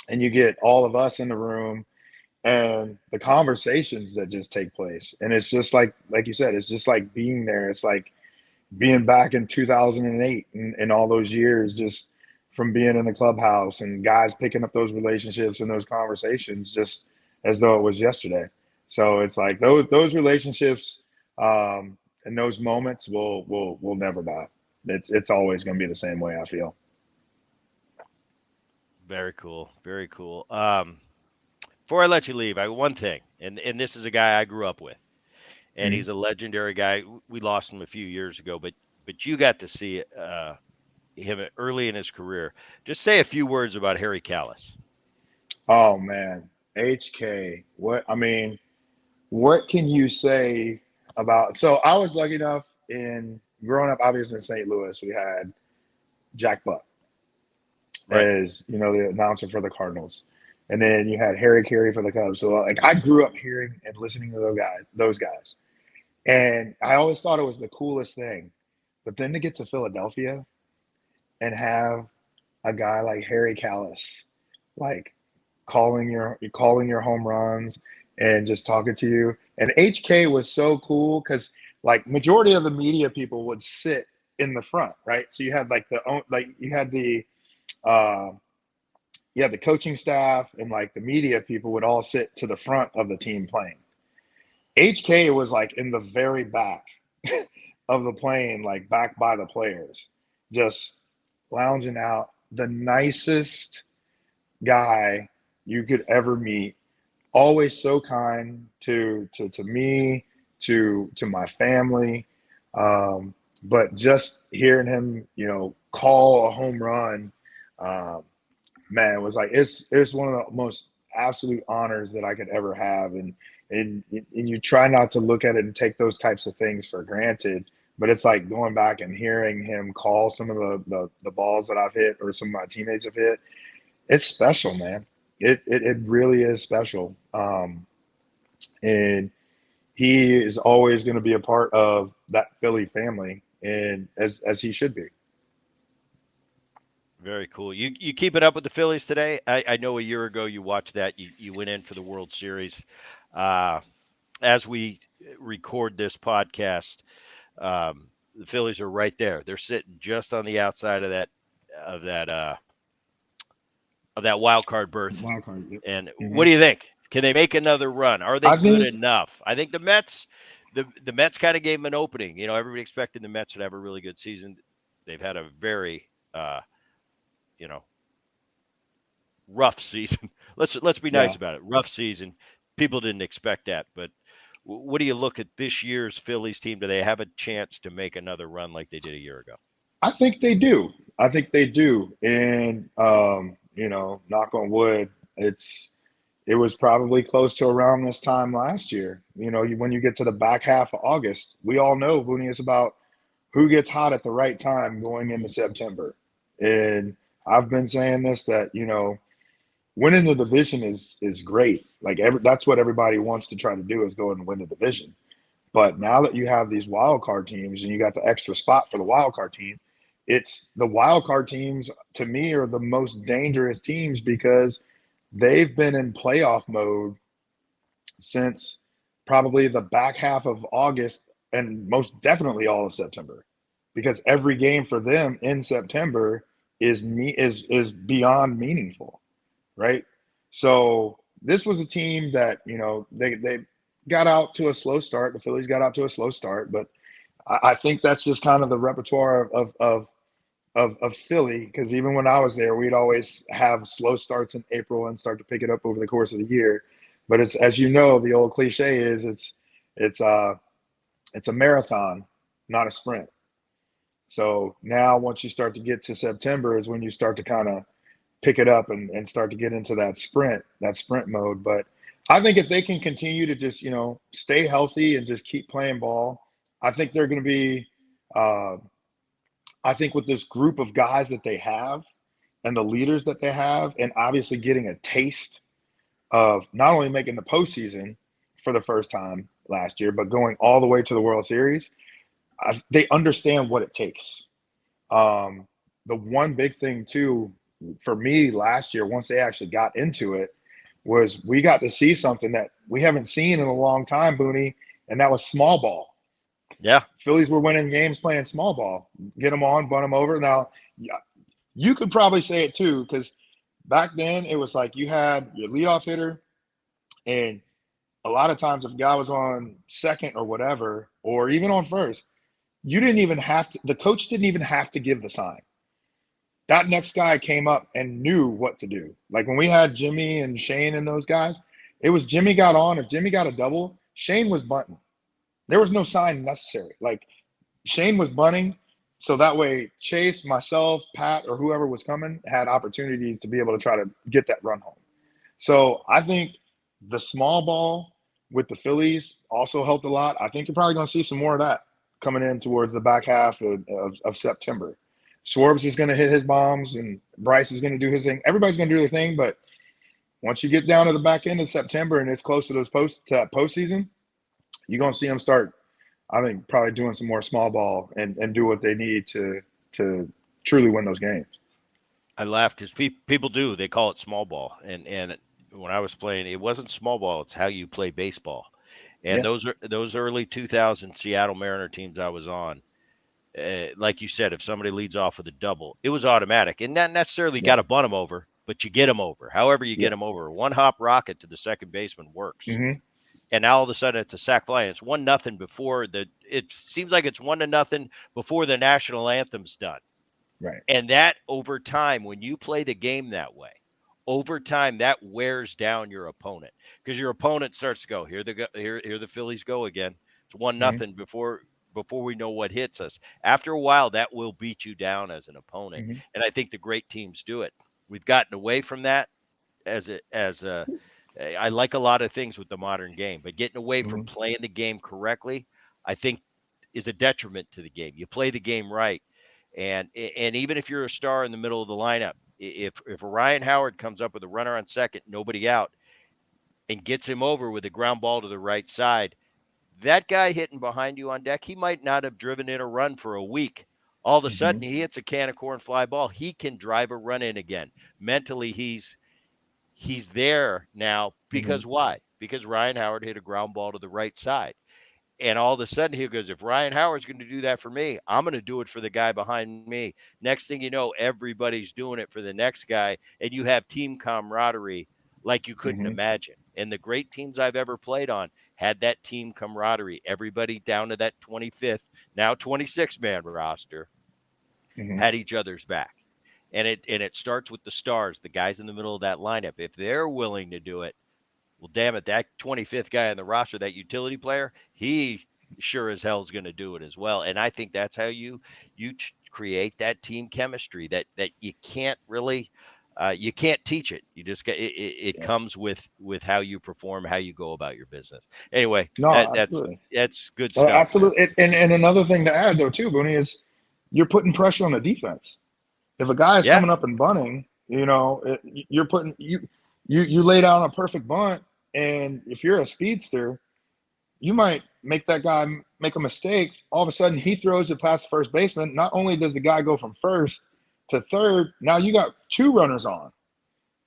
and you get all of us in the room, and the conversations that just take place. And it's just like you said, it's just like being there. It's like being back in 2008 and all those years, just from being in the clubhouse and guys picking up those relationships and those conversations just as though it was yesterday. So it's like those relationships, and those moments will never die. It's always going to be the same way, I feel. Very cool. Very cool. Before I let you leave, I one thing, and this is a guy I grew up with, and Mhm. he's a legendary guy. We lost him a few years ago, but you got to see him early in his career. Just say a few words about Harry Callis. Oh man, HK. What I mean, what can you say about? So I was lucky enough in growing up, obviously in St. Louis, we had Jack Buck Right. as the announcer for the Cardinals, and then you had Harry Carey for the Cubs. So like I grew up hearing and listening to those guys, and I always thought it was the coolest thing. But then to get to Philadelphia and have a guy like Harry Callis, like calling your home runs and just talking to you. And HK was so cool because like majority of the media people would sit in the front, right? So you had uh, you had the coaching staff and like the media people would all sit to the front of the team playing. HK was like in the very back of the plane, like back by the players, just lounging out. The nicest guy you could ever meet, always so kind to me, to my family. But just hearing him, call a home run, um, man, it was like it's one of the most absolute honors that I could ever have. And you try not to look at it and take those types of things for granted. But it's like going back and hearing him call some of the balls that I've hit or some of my teammates have hit. It's special, man. It really is special. And he is always going to be a part of that Philly family, and as he should be. Very cool. You keep it up with the Phillies today? I know a year ago you watched that. You went in for the World Series. Uh, as we record this podcast, the Phillies are right there. They're sitting just on the outside of that uh, of that wild card berth. Wild card. Yep. And what Hmm. do you think? Can they make another run? Are they I good think enough? I think the Mets. the Mets kind of gave them an opening. Everybody expected the Mets would have a really good season. They've had a very you know rough season. Let's be nice Yeah. about it. Rough season. People didn't expect that, but what do you look at this year's Phillies team? Do they have a chance to make another run like they did a year ago? I think they do. I think they do. And knock on wood, it was probably close to around this time last year. When you get to the back half of August, we all know, Booney, is about who gets hot at the right time going into September. And I've been saying this, that winning the division is great. Like that's what everybody wants to try to do, is go and win the division. But now that you have these wild card teams and you got the extra spot for the wild card team, it's the wild card teams, to me, are the most dangerous teams because they've been in playoff mode since probably the back half of August and most definitely all of September, because every game for them in September is beyond meaningful, right? So this was a team that they got out to a slow start. The Phillies got out to a slow start, but I think that's just kind of the repertoire of Philly, because even when I was there, we'd always have slow starts in April and start to pick it up over the course of the year. But it's, as you know, the old cliche is it's a marathon, not a sprint. So now once you start to get to September is when you start to kind of pick it up and start to get into that sprint mode. But I think if they can continue to just, stay healthy and just keep playing ball, I think they're going to be, uh, I think with this group of guys that they have and the leaders that they have, and obviously getting a taste of not only making the postseason for the first time last year, but going all the way to the World Series, they understand what it takes. The one big thing too for me last year, once they actually got into it, was we got to see something that we haven't seen in a long time, Booney, and that was small ball. Yeah. Phillies were winning games playing small ball, get them on, bunt them over. Now, yeah, you could probably say it too, because back then it was like you had your leadoff hitter, and a lot of times if a guy was on second or whatever, or even on first, you didn't even have to, the coach didn't even have to give the sign. That next guy came up and knew what to do. Like when we had Jimmy and Shane and those guys, it was Jimmy got on. If Jimmy got a double, Shane was bunting. There was no sign necessary. Like Shane was bunting, so that way Chase, myself, Pat, or whoever was coming had opportunities to be able to try to get that run home. So I think the small ball with the Phillies also helped a lot. I think you're probably going to see some more of that coming in towards the back half of September. Schwartz is going to hit his bombs, and Bryce is going to do his thing. Everybody's going to do their thing, but once you get down to the back end of September and it's close to that postseason, you're going to see them start, I think, probably doing some more small ball and do what they need to truly win those games. I laugh because people do. They call it small ball. And when I was playing, it wasn't small ball. It's how you play baseball. And Yeah. those early 2000 Seattle Mariner teams I was on, like you said, if somebody leads off with a double, it was automatic. And not necessarily got Yeah. to bunt them over, but you get them over. However you get Yeah. them over. One hop rocket to the second baseman works. Mm-hmm. And now all of a sudden it's a sac fly. And it's 1-0 before the. It seems like it's 1-0 before the national anthem's done. Right. And that over time, when you play the game that way, over time that wears down your opponent, because your opponent starts to go, here the Phillies go again. It's 1-0 before we know what hits us. After a while, that will beat you down as an opponent. Mm-hmm. And I think the great teams do it. We've gotten away from that I like a lot of things with the modern game, but getting away from Mm-hmm. playing the game correctly, I think is a detriment to the game. You play the game right. And even if you're a star in the middle of the lineup, if Ryan Howard comes up with a runner on second, nobody out, and gets him over with a ground ball to the right side, that guy hitting behind you on deck, he might not have driven in a run for a week. All of a Mm-hmm. sudden, he hits a can of corn fly ball. He can drive a run in again. Mentally, he's there now Mm-hmm. because why? Because Ryan Howard hit a ground ball to the right side. And all of a sudden he goes, if Ryan Howard's going to do that for me, I'm going to do it for the guy behind me. Next thing you know, everybody's doing it for the next guy, and you have team camaraderie like you couldn't Hmm. imagine. And the great teams I've ever played on had that team camaraderie. Everybody down to that 25th, now 26-man roster Hmm. had each other's back. And it starts with the stars, the guys in the middle of that lineup. If they're willing to do it, well, damn it, that 25th guy on the roster, that utility player, he sure as hell is going to do it as well. And I think that's how you create that team chemistry that you can't really you can't teach it. You just get it Yeah. comes with how you perform, how you go about your business. Anyway, No, that's absolutely. good stuff, man. Absolutely. And another thing to add though too, Booney, is you're putting pressure on the defense. If a guy is Yeah, coming up and bunting, you're putting you lay down a perfect bunt, and if you're a speedster, you might make that guy make a mistake. All of a sudden, he throws it past the first baseman. Not only does the guy go from first to third, now you got two runners on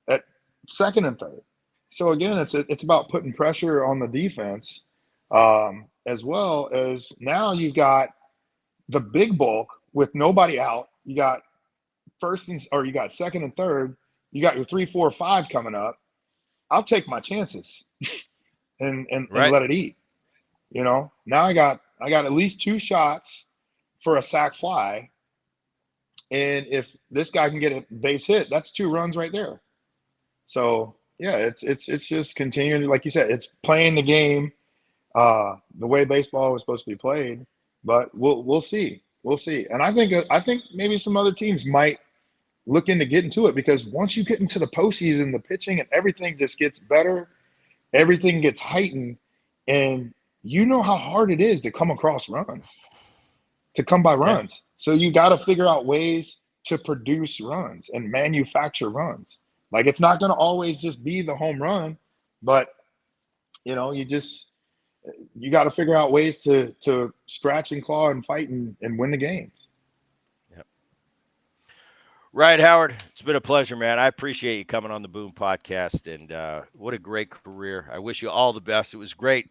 at second and third. So again, it's about putting pressure on the defense, as well as now you've got the big bulk with nobody out. You got you got second and third. You got your 3, 4, 5 coming up. I'll take my chances and right. let it eat. Now I got at least two shots for a sac fly, and if this guy can get a base hit, that's two runs right there. So yeah, it's just continuing, like you said, it's playing the game the way baseball was supposed to be played. But we'll see, and I think maybe some other teams might look into getting to it, because once you get into the postseason, the pitching and everything just gets better, everything gets heightened, and you know how hard it is to come across runs, to come by Yeah. runs. So you got to figure out ways to produce runs and manufacture runs. Like, it's not going to always just be the home run, but you got to figure out ways to scratch and claw and fight and win the games. Yeah. Right, Howard. It's been a pleasure, man. I appreciate you coming on the Boom Podcast, and what a great career. I wish you all the best. It was great,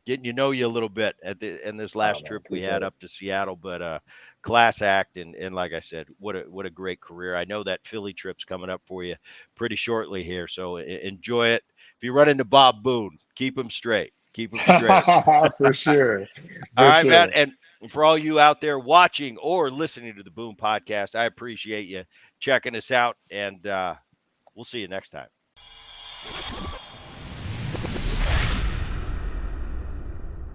getting to know you a little bit in this Oh last man, trip we had appreciate it. up to Seattle. But class act, and like I said, what a great career. I know that Philly trip's coming up for you pretty shortly here, so enjoy it. If you run into Bob Boone, keep him straight. Keep him straight. For sure, All for right, man. sure. And for all you out there watching or listening to the Boom Podcast, I appreciate you checking us out, and we'll see you next time.